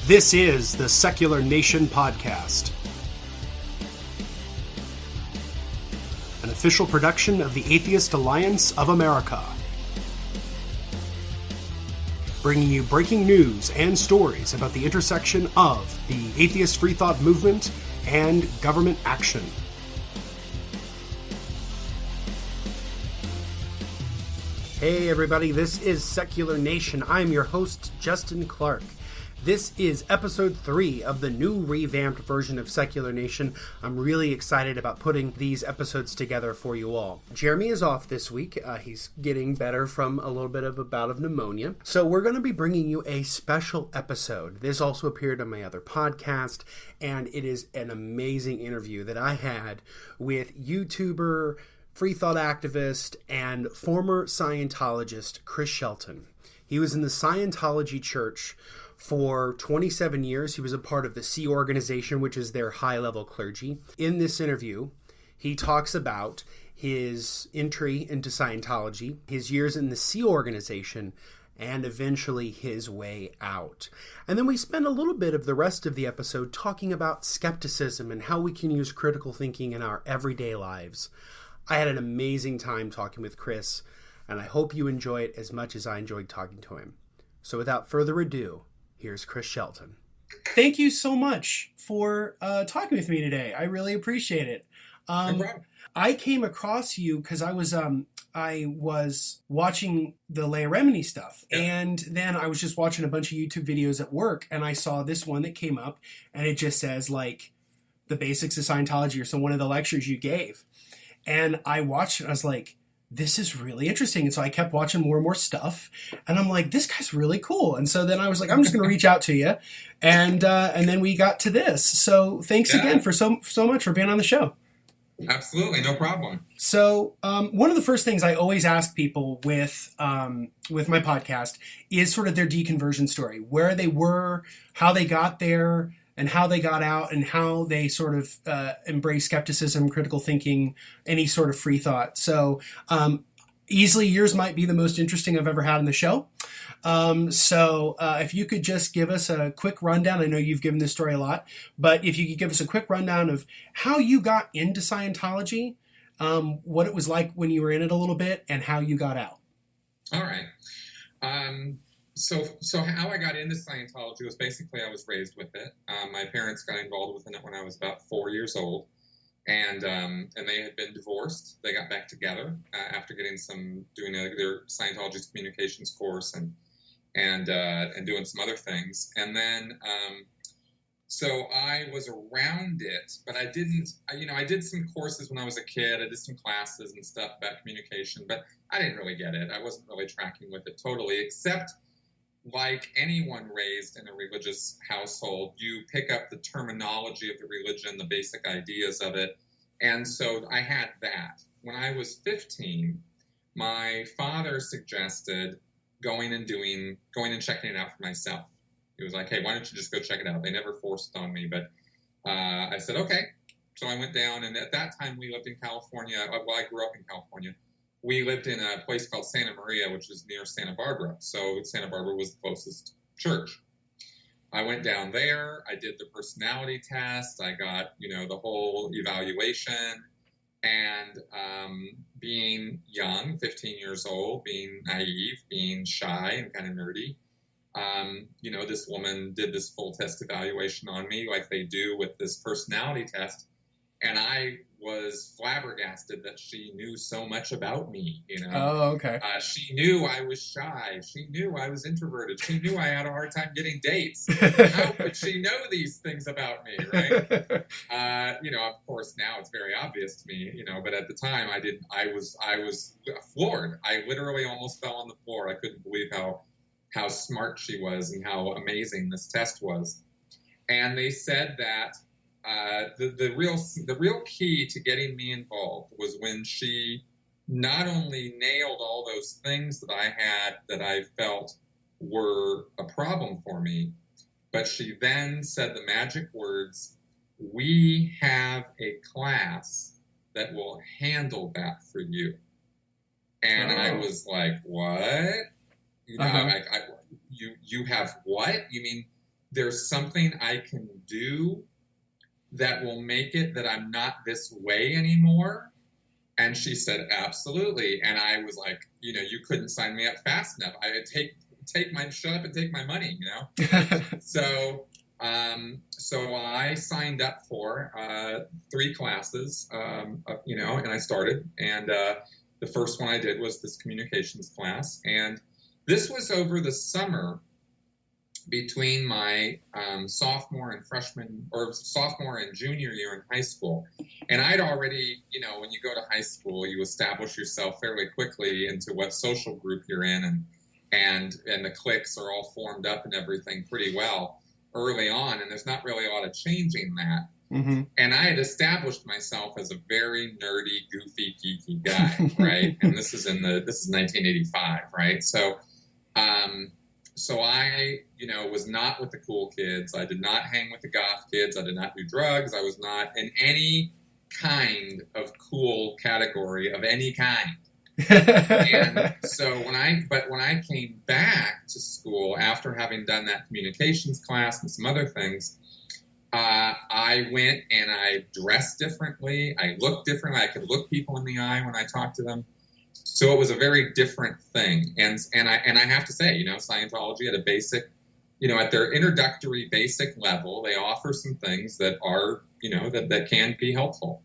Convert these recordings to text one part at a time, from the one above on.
This is the Secular Nation Podcast, an official production of the Atheist Alliance of America, bringing you breaking news and stories about the intersection of the atheist free thought movement and government action. Hey everybody, this is Secular Nation. I'm your host, Justin Clark. This is episode 3 of the new revamped version of Secular Nation. I'm really excited about putting these episodes together for you all. Jeremy is off this week. He's getting better from a little bit of a bout of pneumonia. So we're going to be bringing you a special episode. This also appeared on my other podcast, and it is an amazing interview that I had with YouTuber, free thought activist, and former Scientologist Chris Shelton. He was in the Scientology Church for 27 years. He was a part of the Sea Organization, which is their high-level clergy. In this interview, he talks about his entry into Scientology, his years in the Sea Organization, and eventually his way out. And then we spend a little bit of the rest of the episode talking about skepticism and how we can use critical thinking in our everyday lives. I had an amazing time talking with Chris, and I hope you enjoy it as much as I enjoyed talking to him. So without further ado, here's Chris Shelton. Thank you so much for talking with me today. I really appreciate it. No problem. I came across you because I was watching the Leah Remini stuff, and then I was just watching a bunch of YouTube videos at work, and I saw this one that came up, and it just says like the basics of Scientology or some one of the lectures you gave, and I watched it. And I was like, this is really interesting. And so I kept watching more and more stuff, and I'm like, this guy's really cool. And so then I was like, I'm just going to reach out to you. And then we got to this. So thanks again for so much for being on the show. Absolutely. No problem. So one of the first things I always ask people with my podcast is sort of their deconversion story, where they were, how they got there, and how they got out, and how they sort of embrace skepticism, critical thinking, any sort of free thought. So easily yours might be the most interesting I've ever had on the show. So if you could just give us a quick rundown. I know you've given this story a lot, but if you could give us a quick rundown of how you got into Scientology, what it was like when you were in it a little bit, and how you got out. All right. So how I got into Scientology was basically I was raised with it. My parents got involved with it when I was about 4 years old, and they had been divorced. They got back together after doing their Scientology communications course and doing some other things. And then so I was around it, but I didn't. I did some courses when I was a kid. I did some classes and stuff about communication, but I didn't really get it. I wasn't really tracking with it totally, except like anyone raised in a religious household, you pick up the terminology of the religion, the basic ideas of it. And so I had that. When I was 15, my father suggested going and checking it out for myself. He was like, hey, why don't you just go check it out? They never forced it on me, but I said, okay. So I went down, and at that time we lived in California. Well, I grew up in California. We lived in a place called Santa Maria, which is near Santa Barbara. So Santa Barbara was the closest church. I went down there. I did the personality test. I got, the whole evaluation. And being young, 15 years old, being naive, being shy and kind of nerdy, this woman did this full test evaluation on me like they do with this personality test. And I was flabbergasted that she knew so much about me, Oh, okay. She knew I was shy. She knew I was introverted. She knew I had a hard time getting dates. How could she know these things about me, right? Of course, now it's very obvious to me, but at the time I didn't. I was floored. I literally almost fell on the floor. I couldn't believe how smart she was and how amazing this test was. And they said that the real key to getting me involved was when she not only nailed all those things that I had that I felt were a problem for me, but she then said the magic words, "We have a class that will handle that for you." And I was like, what? You have what? You mean there's something I can do that will make it that I'm not this way anymore? And she said, absolutely. And I was like, you couldn't sign me up fast enough. I would shut up and take my money, So, so I signed up for 3 classes, and I started. And the first one I did was this communications class. And this was over the summer between my sophomore and junior year in high school. And I'd already, when you go to high school, you establish yourself fairly quickly into what social group you're in, and the cliques are all formed up and everything pretty well early on, and there's not really a lot of changing that. Mm-hmm. And I had established myself as a very nerdy, goofy, geeky guy, right? And this is 1985, right? So I, was not with the cool kids. I did not hang with the goth kids. I did not do drugs. I was not in any kind of cool category of any kind. And so when I came back to school after having done that communications class and some other things, I went and I dressed differently. I looked differently. I could look people in the eye when I talked to them. So it was a very different thing. And I have to say, Scientology at a basic, at their introductory basic level, they offer some things that are, that can be helpful.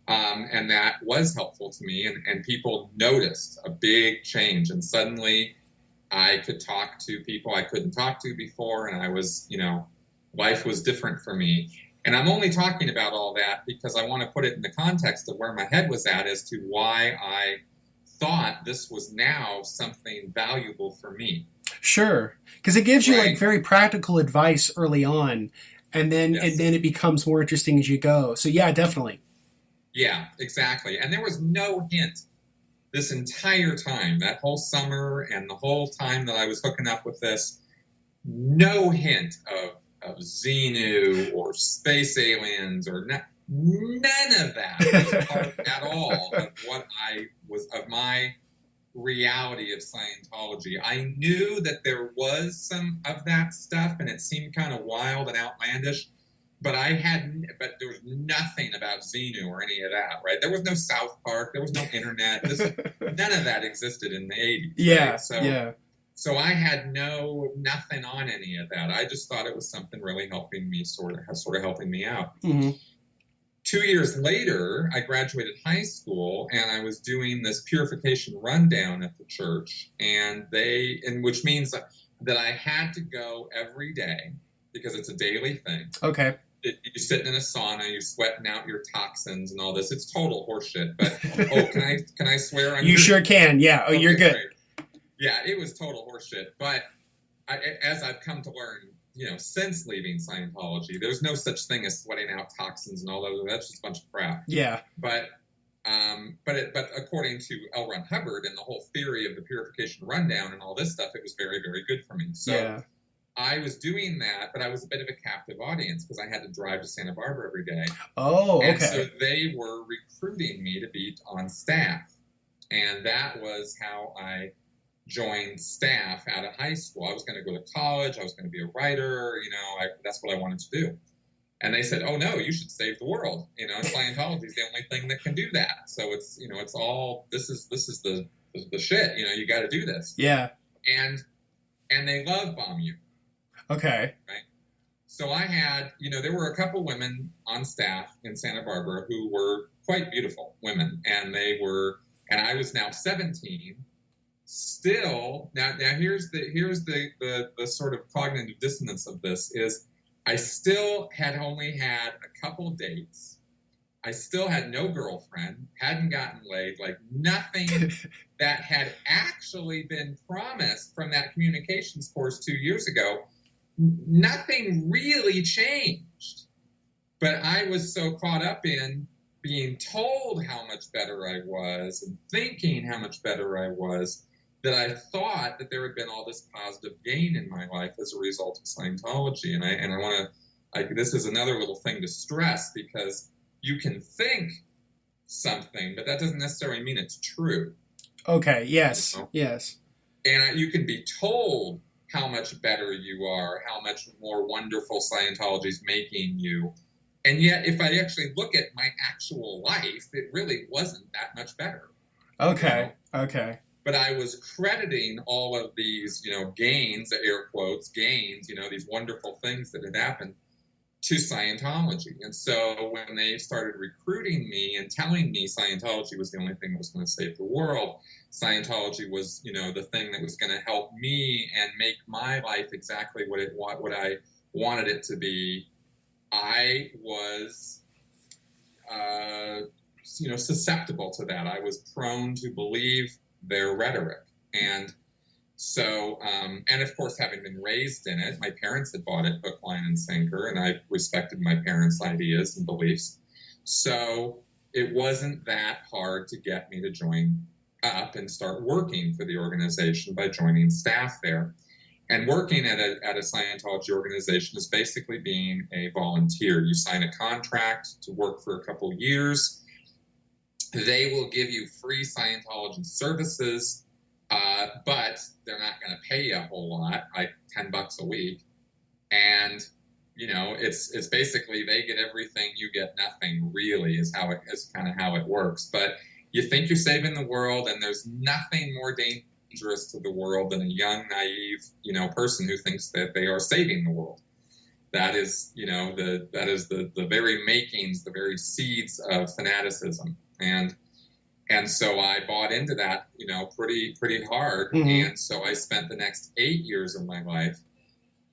And that was helpful to me, and people noticed a big change. And suddenly I could talk to people I couldn't talk to before, and I was, life was different for me. And I'm only talking about all that because I want to put it in the context of where my head was at as to why I thought this was now something valuable for me. Sure. Because it gives you like very practical advice early on, and then it becomes more interesting as you go. So yeah, definitely. Yeah, exactly. And there was no hint this entire time, that whole summer and the whole time that I was hooking up with this, no hint of Xenu or space aliens or none of that was part at all of of my reality of Scientology. I knew that there was some of that stuff, and it seemed kind of wild and outlandish, but there was nothing about Xenu or any of that, right? There was no South Park, there was no internet, none of that existed in the 80s. Yeah, right? So I had nothing on any of that. I just thought it was something really helping me, sort of helping me out. Mm-hmm. 2 years later, I graduated high school, and I was doing this purification rundown at the church, which means that I had to go every day because it's a daily thing. Okay. You're sitting in a sauna, you're sweating out your toxins and all this. It's total horseshit. But can I swear? You sure can. Yeah. Oh, you're good. Great. Yeah, it was total horseshit. But as I've come to learn, since leaving Scientology, there's no such thing as sweating out toxins and all that. That's just a bunch of crap. Yeah. But according to L. Ron Hubbard and the whole theory of the purification rundown and all this stuff, it was very, very good for me. So I was doing that, but I was a bit of a captive audience because I had to drive to Santa Barbara every day. Oh, okay. And so they were recruiting me to be on staff. And that was how I joined staff out of high school. I was going to go to college. I was going to be a writer. That's what I wanted to do. And they said, "Oh no, you should save the world. Scientology is the only thing that can do that. So it's all this is the shit. You got to do this." Yeah. And they love bomb you. Okay. Right. So I had, there were a couple women on staff in Santa Barbara who were quite beautiful women, and I was now 17. Still, now here's the sort of cognitive dissonance of this is I still had only had a couple dates. I still had no girlfriend, hadn't gotten laid, like nothing that had actually been promised from that communications course 2 years ago. Nothing really changed. But I was so caught up in being told how much better I was and thinking how much better I was that I thought that there had been all this positive gain in my life as a result of Scientology. And I want to, this is another little thing to stress, because you can think something, but that doesn't necessarily mean it's true. Okay. Yes. Yes. And you can be told how much better you are, how much more wonderful Scientology is making you. And yet, if I actually look at my actual life, it really wasn't that much better. Okay. You know? Okay. But I was crediting all of these, gains, air quotes, gains, these wonderful things that had happened to Scientology. And so when they started recruiting me and telling me Scientology was the only thing that was going to save the world, Scientology was, the thing that was going to help me and make my life exactly what I wanted it to be, I was, susceptible to that. I was prone to believe their rhetoric. And so, and of course, having been raised in it, my parents had bought it hook, line, and sinker, and I respected my parents' ideas and beliefs. So it wasn't that hard to get me to join up and start working for the organization by joining staff there. And working at a Scientology organization is basically being a volunteer. You sign a contract to work for a couple years. They will give you free Scientology services, but they're not going to pay you a whole lot, like $10 a week. And, it's basically they get everything, you get nothing, really, is kind of how it works. But you think you're saving the world, and there's nothing more dangerous to the world than a young, naive, person who thinks that they are saving the world. That is, the very makings, the very seeds of fanaticism. And so I bought into that, pretty hard. Mm-hmm. And so I spent the next 8 years of my life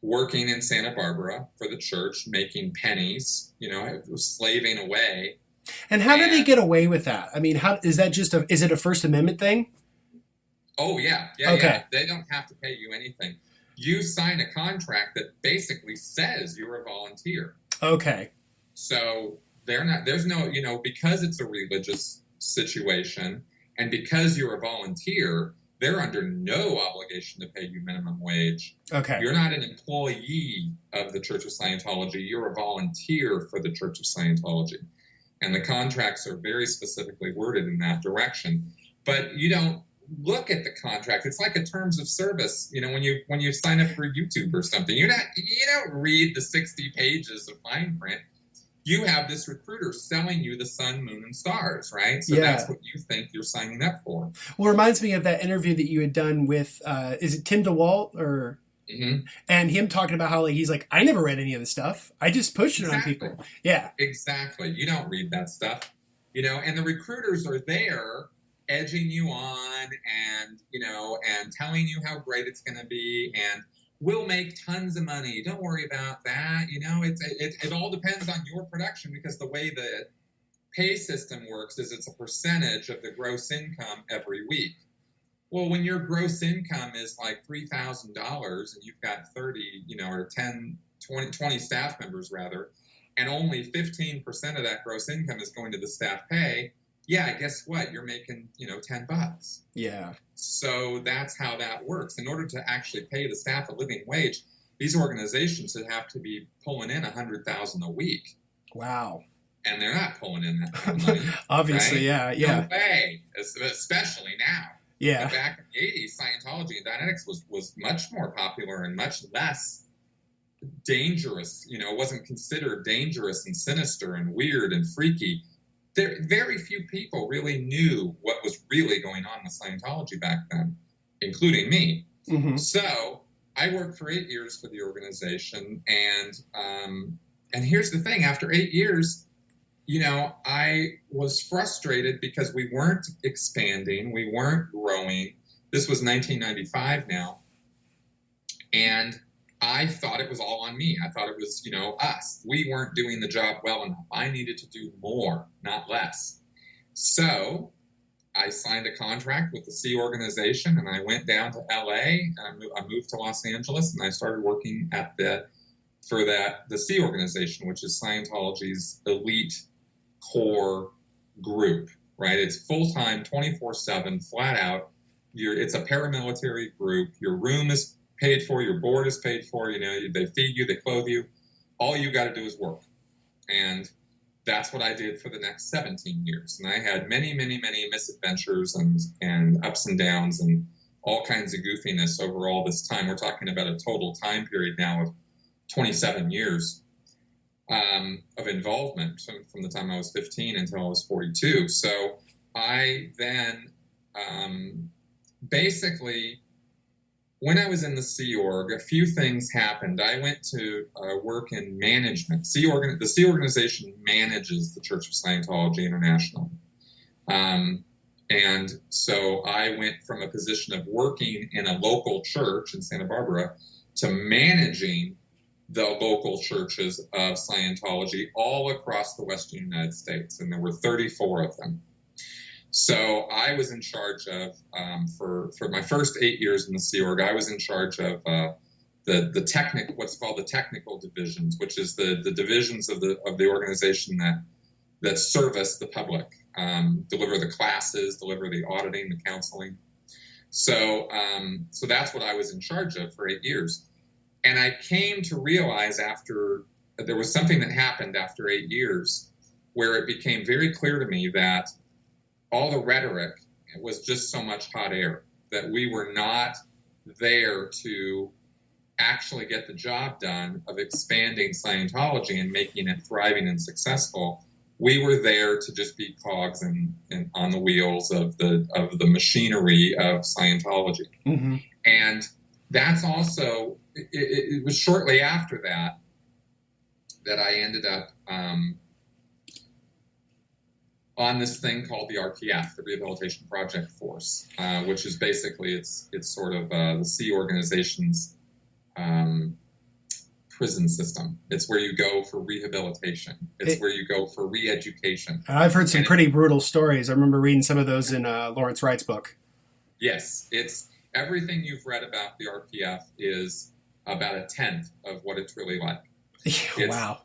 working in Santa Barbara for the church, making pennies, I was slaving away. And how do they get away with that? I mean, how is that is it a First Amendment thing? Oh, yeah. Okay. Yeah. They don't have to pay you anything. You sign a contract that basically says you're a volunteer. Okay. So there's no, because it's a religious situation and because you're a volunteer, they're under no obligation to pay you minimum wage. Okay. You're not an employee of the Church of Scientology. You're a volunteer for the Church of Scientology. And the contracts are very specifically worded in that direction. But you don't look at the contract. It's like a terms of service. When you sign up for YouTube or something, you don't read the 60 pages of fine print. You have this recruiter selling you the sun, moon, and stars, right? So that's what you think you're signing up for. Well, it reminds me of that interview that you had done with, is it Tim DeWalt or? Mm-hmm. And him talking about how he's like, I never read any of the stuff. I just pushed it on people. Yeah. Exactly. You don't read that stuff, and the recruiters are there edging you on and, and telling you how great it's going to be. And we'll make tons of money. Don't worry about that. It all depends on your production, because the way the pay system works is it's a percentage of the gross income every week. Well, when your gross income is like $3,000 and you've got 30, or 10, 20 staff members rather, and only 15% of that gross income is going to the staff pay, yeah, guess what? You're making, $10. Yeah. So that's how that works. In order to actually pay the staff a living wage, these organizations would have to be pulling in $100,000 a week. Wow. And they're not pulling in that kind of money. Obviously, right? Yeah. No way, especially now. Yeah. But back in the 80s, Scientology and Dianetics was much more popular and much less dangerous. It wasn't considered dangerous and sinister and weird and freaky. Very few people really knew what was really going on with Scientology back then, including me. Mm-hmm. So I worked for 8 years for the organization, and here's the thing: after 8 years, I was frustrated because we weren't expanding, we weren't growing. This was 1995 now, and I thought it was all on me. I thought it was, us. We weren't doing the job well enough. I needed to do more, not less. So I signed a contract with the C organization, and I went down to LA. I moved to Los Angeles, and I started working for the C organization, which is Scientology's elite core group, right? It's full-time, 24/7, flat out. It's a paramilitary group. Your room is paid for, your board is paid for, they feed you, they clothe you. All you got to do is work. And that's what I did for the next 17 years. And I had many, many, many misadventures and ups and downs and all kinds of goofiness over all this time. We're talking about a total time period now of 27 years of involvement from the time I was 15 until I was 42. So I then basically, when I was in the Sea Org, a few things happened. I went to work in management. The Sea Organization manages the Church of Scientology International. And so I went from a position of working in a local church in Santa Barbara to managing the local churches of Scientology all across the Western United States. And there were 34 of them. So I was in charge of, for my first 8 years in the Sea Org, I was in charge of what's called the technical divisions, which is the divisions of the organization that service the public, deliver the classes, deliver the auditing, the counseling. So that's what I was in charge of for 8 years. And I came to realize there was something that happened after 8 years where it became very clear to me that all the rhetoric was just so much hot air, that we were not there to actually get the job done of expanding Scientology and making it thriving and successful. We were there to just be cogs on the wheels of the machinery of Scientology. Mm-hmm. And that's also, it was shortly after that I ended up on this thing called the RPF, the Rehabilitation Project Force, which is basically, it's sort of the Sea Organization's prison system. It's where you go for rehabilitation. It's where you go for re-education. I've heard some pretty brutal stories. I remember reading some of those in Lawrence Wright's book. Yes, it's everything you've read about the RPF is about a tenth of what it's really like. Wow.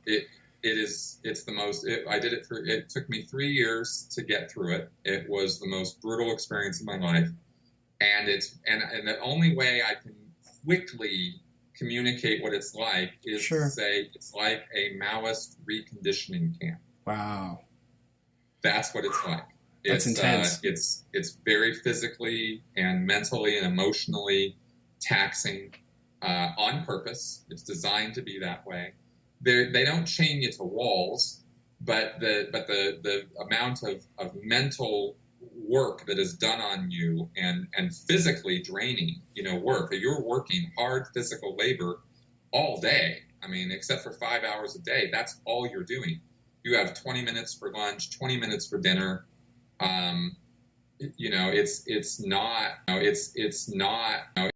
It's the most, it took me 3 years to get through it. It was the most brutal experience of my life. And the only way I can quickly communicate what it's like is to say it's like a Maoist reconditioning camp. Wow. That's what it's like. That's intense. It's very physically and mentally and emotionally taxing on purpose. It's designed to be that way. They don't chain you to walls, but the amount of mental work that is done on you and physically draining, work. You're working hard physical labor all day. I mean, except for 5 hours a day, that's all you're doing. You have 20 minutes for lunch, 20 minutes for dinner. It's not